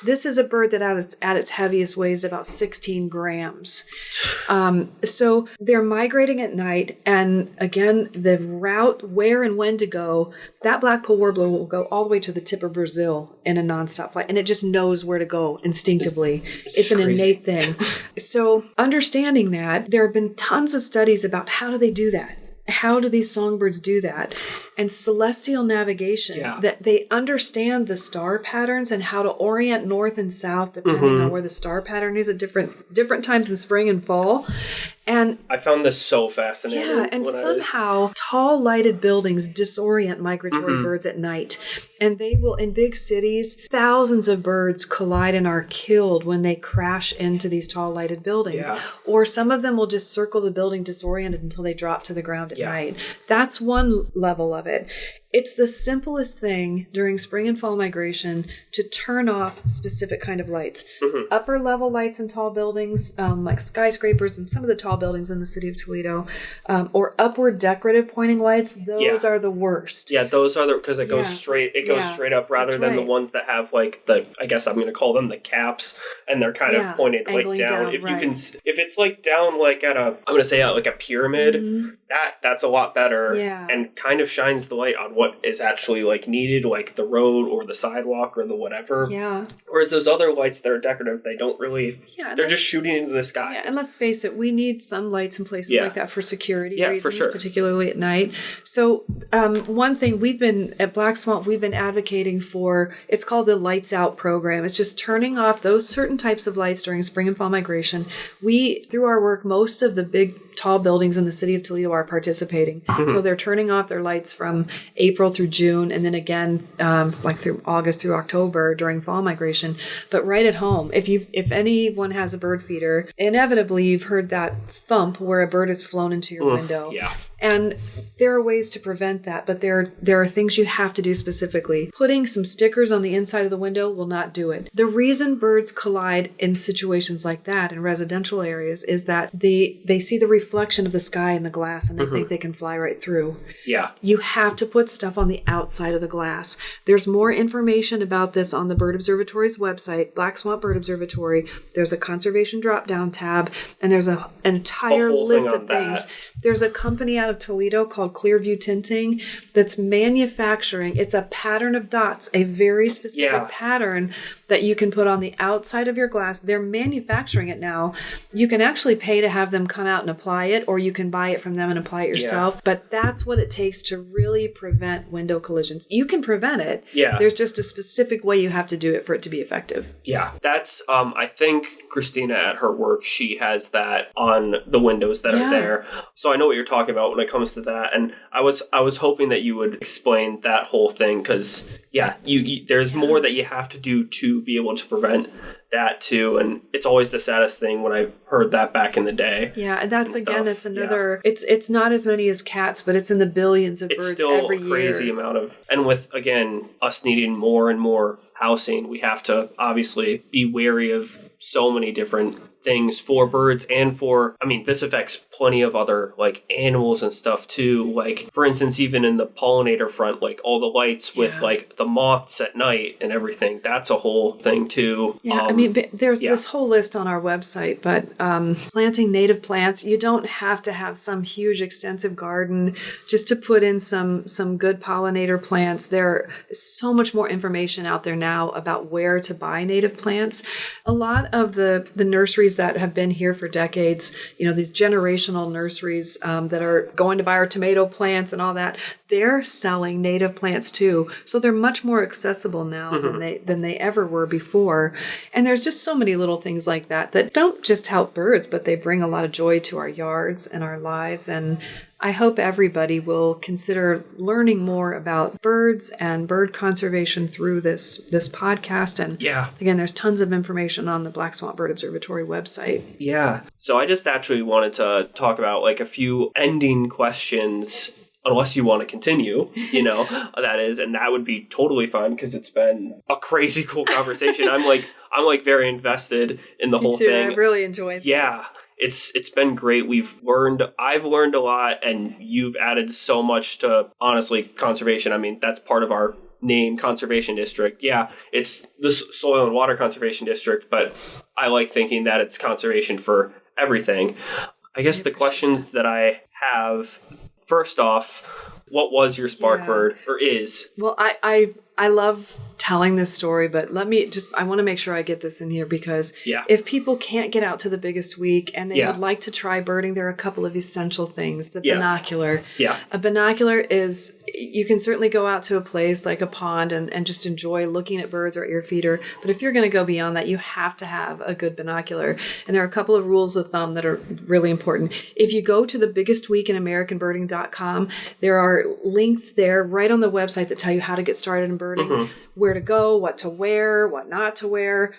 This is a bird that at its heaviest weighs about 16 grams. So they're migrating at night, and again, the route, where and when to go, that blackpoll warbler will go all the way to the tip of Brazil in a nonstop flight, and it just knows where to go instinctively. It's an innate thing. So understanding that, there have been tons of studies about how do they do that? How do these songbirds do that? And celestial navigation, that they understand the star patterns and how to orient north and south depending on where the star pattern is at different times in spring and fall. And I found this so fascinating. Yeah, and somehow tall lighted buildings disorient migratory birds at night. And they will, in big cities, thousands of birds collide and are killed when they crash into these tall lighted buildings. Or some of them will just circle the building disoriented until they drop to the ground at night. That's one level of it. It's the simplest thing during spring and fall migration to turn off specific kind of lights. Upper level lights in tall buildings, like skyscrapers and some of the tall buildings in the city of Toledo, or upward decorative pointing lights, those are the worst. Yeah, those are because it goes straight. It goes straight up rather than the ones that have like I guess I'm going to call them the caps, and they're kind of pointed like down. If you can, if it's like down like at I'm going to say like a pyramid, that's a lot better and kind of shines the light on what is actually like needed, like the road or the sidewalk or the whatever. Whereas those other lights that are decorative, they don't really. They're just shooting into the sky. And let's face it, we need some lights in places like that for security reasons, for sure. Particularly at night. So one thing at Black Swamp, we've been advocating for, it's called the Lights Out program. It's just turning off those certain types of lights during spring and fall migration. We, through our work, most of the big tall buildings in the city of Toledo are participating. So they're turning off their lights from April through June, and then again, like through August through October during fall migration. But right at home, if anyone has a bird feeder, inevitably you've heard that thump where a bird has flown into your window. Yeah. And there are ways to prevent that, but there are things you have to do specifically. Putting some stickers on the inside of the window will not do it. The reason birds collide in situations like that in residential areas is that they see the reflection of the sky in the glass and they think they can fly right through. Yeah. You have to put stuff on the outside of the glass. There's more information about this on the Bird Observatory's website, Black Swamp Bird Observatory. There's a conservation drop-down tab, and there's an entire list of things. There's a company out of Toledo called Clearview Tinting that's manufacturing. It's a pattern of dots, a very specific pattern that you can put on the outside of your glass. They're manufacturing it now. You can actually pay to have them come out and apply it, or you can buy it from them and apply it yourself. Yeah. But that's what it takes to really prevent window collisions. You can prevent it. Yeah. There's just a specific way you have to do it for it to be effective. Yeah. That's, I think Christina at her work, she has that on the windows that are there. So I know what you're talking about when it comes to that. And I was hoping that you would explain that whole thing because, there's more that you have to do to be able to prevent that too. And it's always the saddest thing when I heard that back in the day. Yeah, and that's it's another, it's not as many as cats, but it's in the billions of birds every year. It's still a crazy amount of, and with, again, us needing more and more housing, we have to obviously be wary of so many different things for birds and for, this affects plenty of other like animals and stuff too. Like for instance, even in the pollinator front, like all the lights with like the moths at night and everything, that's a whole thing too. Yeah, there's this whole list on our website, but planting native plants, you don't have to have some huge extensive garden just to put in some good pollinator plants. There is so much more information out there now about where to buy native plants. A lot of the nurseries that have been here for decades, these generational nurseries that are going to buy our tomato plants and all that, they're selling native plants too. So they're much more accessible now than they ever were before. And there's just so many little things like that don't just help birds, but they bring a lot of joy to our yards and our lives. And I hope everybody will consider learning more about birds and bird conservation through this podcast. And again, there's tons of information on the Black Swamp Bird Observatory website. Yeah. So I just actually wanted to talk about like a few ending questions, unless you want to continue, that is, and that would be totally fine because it's been a crazy cool conversation. I'm very invested in the whole thing. I really enjoyed this. Yeah. It's been great. I've learned a lot, and you've added so much to, honestly, conservation. That's part of our name, Conservation District. Yeah, it's the Soil and Water Conservation District, but I like thinking that it's conservation for everything. I guess the questions that I have, first off, what was your spark bird, or is? Well, I love telling this story, but I want to make sure I get this in here because if people can't get out to the biggest week and they would like to try birding, there are a couple of essential things. The binocular. Yeah. A binocular is, you can certainly go out to a place like a pond and just enjoy looking at birds or ear feeder. But if you're going to go beyond that, you have to have a good binocular. And there are a couple of rules of thumb that are really important. If you go to the biggestweekinamericanbirding.com, there are links there right on the website that tell you how to get started in birding, where to go, what to wear, what not to wear.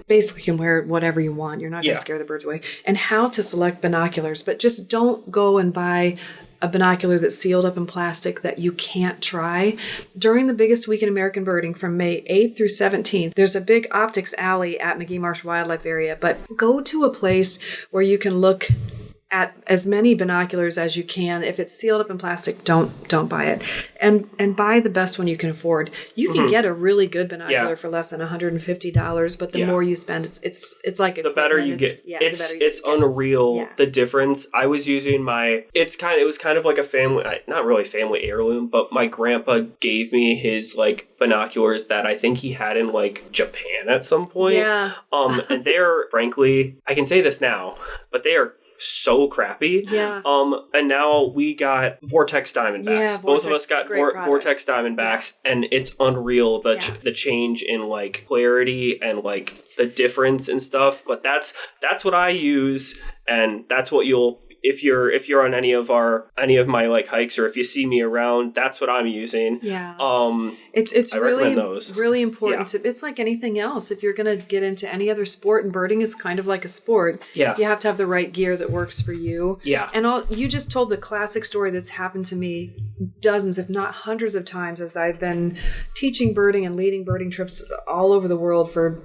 Basically, you can wear whatever you want. You're not going to scare the birds away. And how to select binoculars. But just don't go and buy a binocular that's sealed up in plastic that you can't try. During the biggest week in American birding from May 8th through 17th, there's a big optics alley at McGee Marsh Wildlife Area. But go to a place where you can look at as many binoculars as you can. If it's sealed up in plastic, don't buy it. And buy the best one you can afford. You can get a really good binocular for less than $150, but the more you spend, it's like the better you get. It's unreal. Yeah. The difference. I was using it was kind of like a family, not really family heirloom, but my grandpa gave me his like binoculars that I think he had in like Japan at some point. Yeah. And they're, frankly, I can say this now, but they are so crappy. Yeah. And now we got Vortex Diamondbacks. Yeah, both of us got Vortex Diamondbacks, and it's unreal the change in like clarity and like the difference and stuff. But that's what I use, and that's what you'll if you're on any of my like hikes, or if you see me around, that's what I'm using. Yeah. It's really important to, it's like anything else. If you're going to get into any other sport, and birding is kind of like a sport, you have to have the right gear that works for you. Yeah. And you just told the classic story that's happened to me dozens, if not hundreds of times, as I've been teaching birding and leading birding trips all over the world for,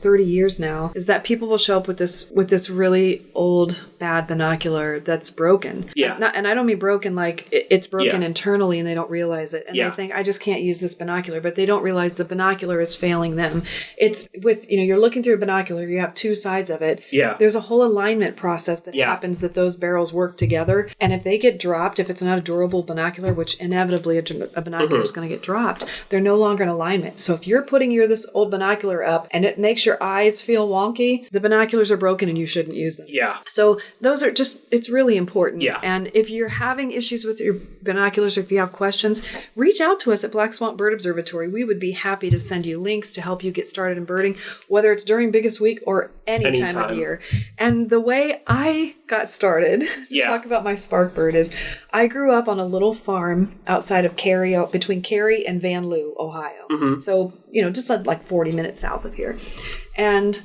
30 years now, is that people will show up with this really old, bad binocular that's broken. Yeah. And I don't mean broken like it's broken internally and they don't realize it. And they think, I just can't use this binocular, but they don't realize the binocular is failing them. It's with, you're looking through a binocular, you have two sides of it. Yeah. There's a whole alignment process that happens, that those barrels work together. And if they get dropped, if it's not a durable binocular, which inevitably a binocular is going to get dropped, they're no longer in alignment. So if you're putting this old binocular up and it makes your eyes feel wonky, the binoculars are broken and you shouldn't use them. Yeah. So those are it's really important. Yeah. And if you're having issues with your binoculars, or if you have questions, reach out to us at Black Swamp Bird Observatory. We would be happy to send you links to help you get started in birding, whether it's during Biggest Week or any time of year. And the way I got started, to talk about my spark bird, is I grew up on a little farm outside of Cary, between Cary and Van Loo, Ohio. Mm-hmm. So, just like 40 minutes south of here. And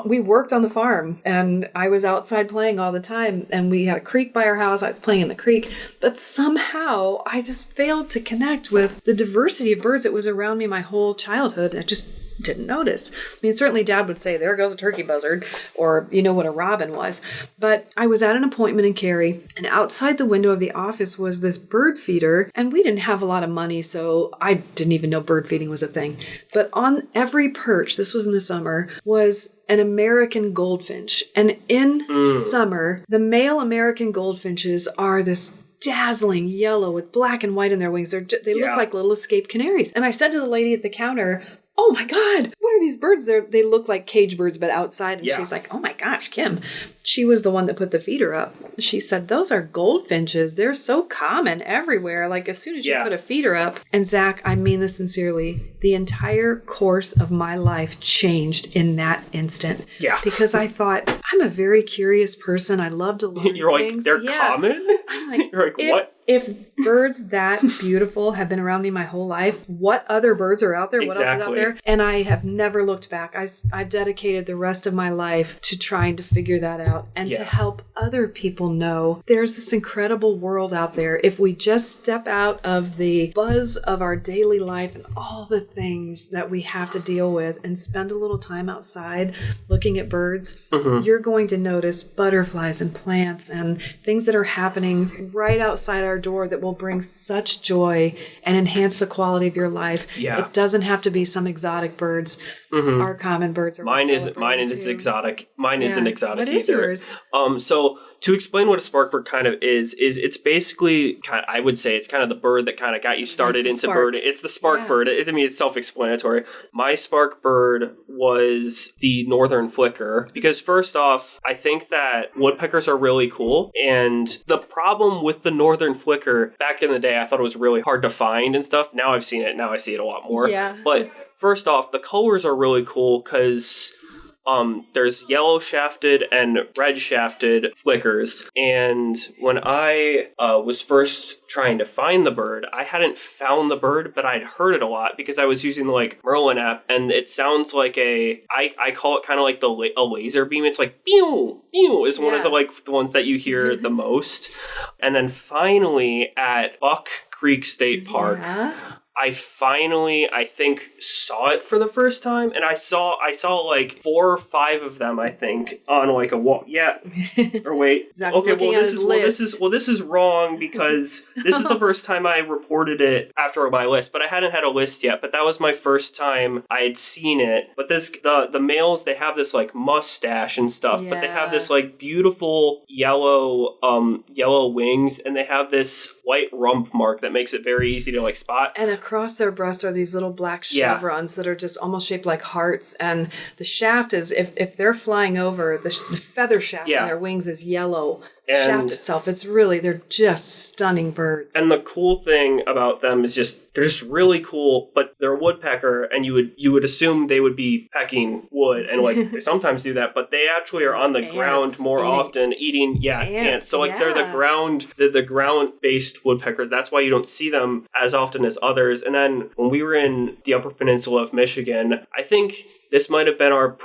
we worked on the farm, and I was outside playing all the time, and we had a creek by our house. I was playing in the creek, but somehow I just failed to connect with the diversity of birds that was around me my whole childhood. I just didn't notice. I mean, certainly Dad would say, there goes a turkey buzzard, or what a robin was. But I was at an appointment in Cary, and outside the window of the office was this bird feeder, and we didn't have a lot of money, so I didn't even know bird feeding was a thing. But on every perch, this was in the summer, was an American goldfinch. And in summer, the male American goldfinches are this dazzling yellow with black and white in their wings. They look like little escaped canaries. And I said to the lady at the counter, oh my God, what are these birds? They look like cage birds, but outside. And she's like, oh my gosh, Kim. She was the one that put the feeder up. She said, those are goldfinches. They're so common everywhere. Like as soon as you put a feeder up. And Zach, I mean this sincerely, the entire course of my life changed in that instant. Yeah. Because I thought, I'm a very curious person. I love to learn You're things. Like, they're common? I'm like, You're like, what? If birds that beautiful have been around me my whole life, what other birds are out there? What else is out there? And I have never looked back. I've dedicated the rest of my life to trying to figure that out and to help other people know there's this incredible world out there. If we just step out of the buzz of our daily life and all the things that we have to deal with and spend a little time outside looking at birds, you're going to notice butterflies and plants and things that are happening right outside our door that will bring such joy and enhance the quality of your life. Yeah. It doesn't have to be some exotic birds. Our common birds are mine is exotic. Mine isn't exotic either. What is yours? So to explain what a spark bird kind of is it's basically, I would say it's kind of the bird that kind of got you started into birding. It's the spark bird. It's self-explanatory. My spark bird was the northern flicker, because first off, I think that woodpeckers are really cool. And the problem with the northern flicker, back in the day, I thought it was really hard to find and stuff. Now I've seen it. Now I see it a lot more. Yeah. But first off, the colors are really cool because there's yellow shafted and red shafted flickers. And when I was first trying to find the bird, I hadn't found the bird, but I'd heard it a lot because I was using the Merlin app, and it sounds like I call it kind of like a laser beam. It's like pew pew is one of the ones that you hear the most. And then finally at Buck Creek State Park, I finally, I think, saw it for the first time, and I saw 4 or 5 of them, I think, on a wall. Yeah. Or wait. Okay, this is wrong because this is the first time I reported it after my list, but I hadn't had a list yet. But that was my first time I had seen it. But the males, they have this mustache and stuff, but they have this beautiful yellow wings, and they have this white rump mark that makes it very easy to spot. And across their breast are these little black chevrons that are just almost shaped like hearts. And the shaft is, if they're flying over, the feather shaft on their wings is yellow. shaft itself. They're just stunning birds. And the cool thing about them is they're just really cool, but they're a woodpecker, and you would assume they would be pecking wood, and like they sometimes do that, but they actually are on the ground more often eating ants. So like they're the ground-based woodpeckers. That's why you don't see them as often as others. And then when we were in the Upper Peninsula of Michigan, I think this might have been our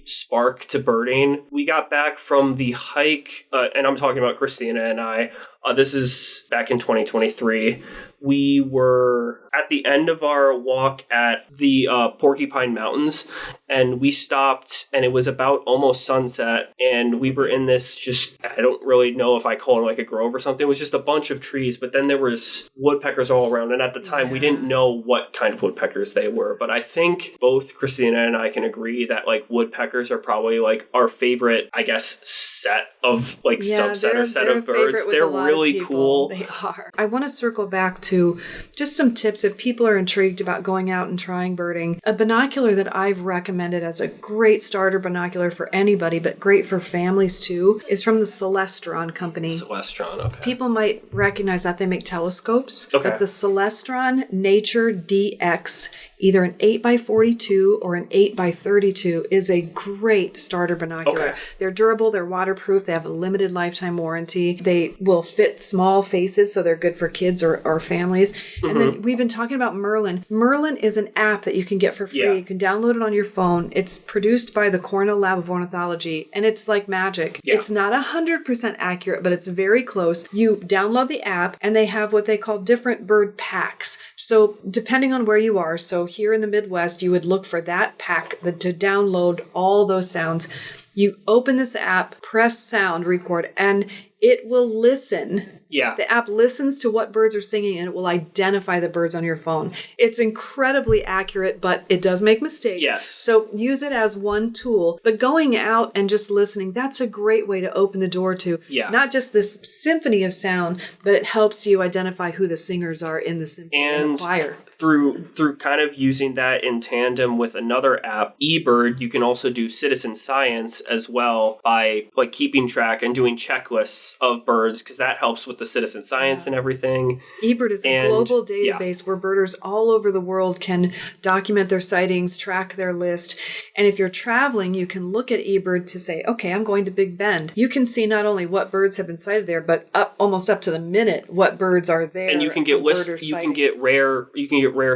spark to birding. We got back from the hike, and I'm talking about Christina and I. This is back in 2023. We were at the end of our walk at the Porcupine Mountains, and we stopped, and it was about almost sunset, and we were in this I don't really know if I call it like a grove or something. It was just a bunch of trees, but then there was woodpeckers all around, and at the time we didn't know what kind of woodpeckers they were, but I think both Christina and I can agree that like woodpeckers are probably like our favorite, I guess, set of like subset or set of birds. They're really cool. They are. I want to circle back to just some tips if people are intrigued about going out and trying birding. A binocular that I've recommended as a great starter binocular for anybody, but great for families too, is from the Celestron company. Celestron, okay. People might recognize that they make telescopes. Okay. But the Celestron Nature DX, either an 8x42 or an 8x32, is a great starter binocular. Okay. They're durable, they're waterproof, they have a limited lifetime warranty. They will fit small faces, so they're good for kids or families. And then we've been talking about Merlin. Merlin is an app that you can get for free. Yeah. You can download it on your phone. It's produced by the Cornell Lab of Ornithology, and it's like magic. Yeah. It's not 100% accurate, but it's very close. You download the app, and they have what they call different bird packs. So depending on where you are, so here in the Midwest, you would look for that pack to download all those sounds. You open this app, press sound, record, and it will listen. Yeah. The app listens to what birds are singing, and it will identify the birds on your phone. It's incredibly accurate, but it does make mistakes. Yes. So use it as one tool. But going out and just listening, that's a great way to open the door to not just this symphony of sound, but it helps you identify who the singers are in the symphony and the choir. Through kind of using that in tandem with another app, eBird, you can also do citizen science as well by like keeping track and doing checklists of birds, because that helps with the citizen science and everything. eBird is a global database where birders all over the world can document their sightings, track their list. And if you're traveling, you can look at eBird to say, okay, I'm going to Big Bend. You can see not only what birds have been sighted there, but almost up to the minute what birds are there. And you can get lists. You can get rare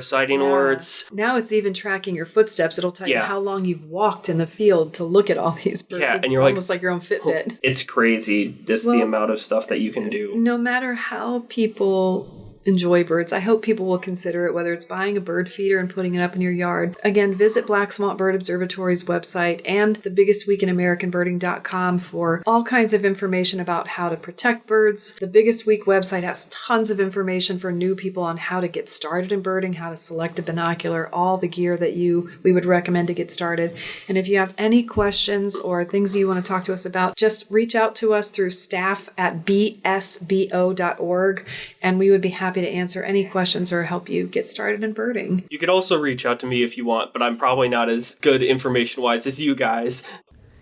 sighting alerts. Now it's even tracking your footsteps. It'll tell you how long you've walked in the field to look at all these birds. Yeah, it's and you're almost like your own Fitbit. It's crazy, the amount of stuff that you can do. No matter how people enjoy birds, I hope people will consider it, whether it's buying a bird feeder and putting it up in your yard. Again, visit Black Swamp Bird Observatory's website and thebiggestweekinamericanbirding.com for all kinds of information about how to protect birds. The Biggest Week website has tons of information for new people on how to get started in birding, how to select a binocular, all the gear that we would recommend to get started. And if you have any questions or things you want to talk to us about, just reach out to us through staff@bsbo.org, and we would be happy to answer any questions or help you get started in birding. You could also reach out to me if you want, but I'm probably not as good information-wise as you guys.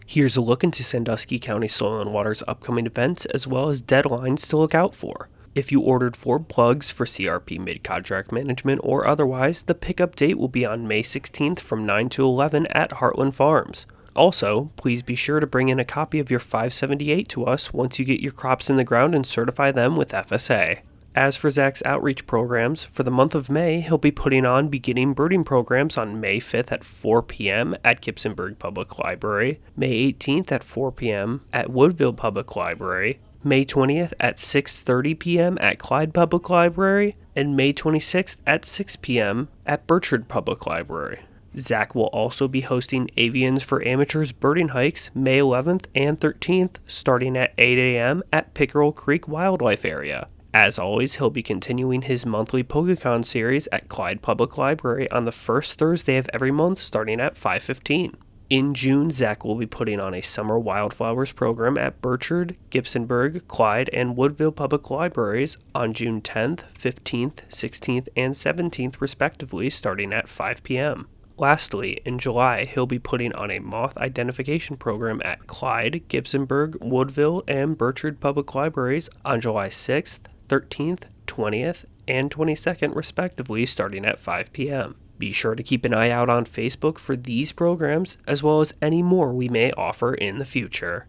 Here's a look into Sandusky County Soil and Water's upcoming events, as well as deadlines to look out for. If you ordered 4 plugs for CRP mid-contract management or otherwise, the pickup date will be on May 16th from 9 to 11 at Heartland Farms. Also, please be sure to bring in a copy of your 578 to us once you get your crops in the ground and certify them with FSA. As for Zach's outreach programs, for the month of May, he'll be putting on beginning birding programs on May 5th at 4 p.m. at Gibsonburg Public Library, May 18th at 4 p.m. at Woodville Public Library, May 20th at 6:30 p.m. at Clyde Public Library, and May 26th at 6 p.m. at Burchard Public Library. Zach will also be hosting Avians for Amateurs birding hikes May 11th and 13th, starting at 8 a.m. at Pickerel Creek Wildlife Area. As always, he'll be continuing his monthly PokeCon series at Clyde Public Library on the first Thursday of every month, starting at 5:15. In June, Zach will be putting on a summer wildflowers program at Burchard, Gibsonburg, Clyde, and Woodville Public Libraries on June 10th, 15th, 16th, and 17th, respectively, starting at 5 p.m. Lastly, in July, he'll be putting on a moth identification program at Clyde, Gibsonburg, Woodville, and Burchard Public Libraries on July 6th, 13th, 20th, and 22nd, respectively, starting at 5 p.m. Be sure to keep an eye out on Facebook for these programs, as well as any more we may offer in the future.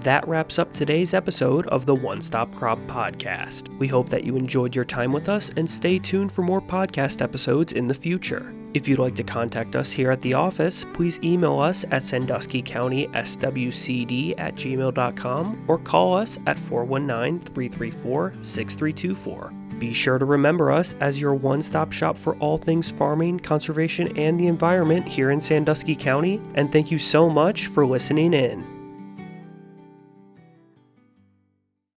That wraps up today's episode of the One Stop Crop Podcast. We hope that you enjoyed your time with us and stay tuned for more podcast episodes in the future. If you'd like to contact us here at the office, please email us at sanduskycountyswcd@gmail.com or call us at 419-334-6324. Be sure to remember us as your one-stop shop for all things farming, conservation, and the environment here in Sandusky County, and thank you so much for listening in.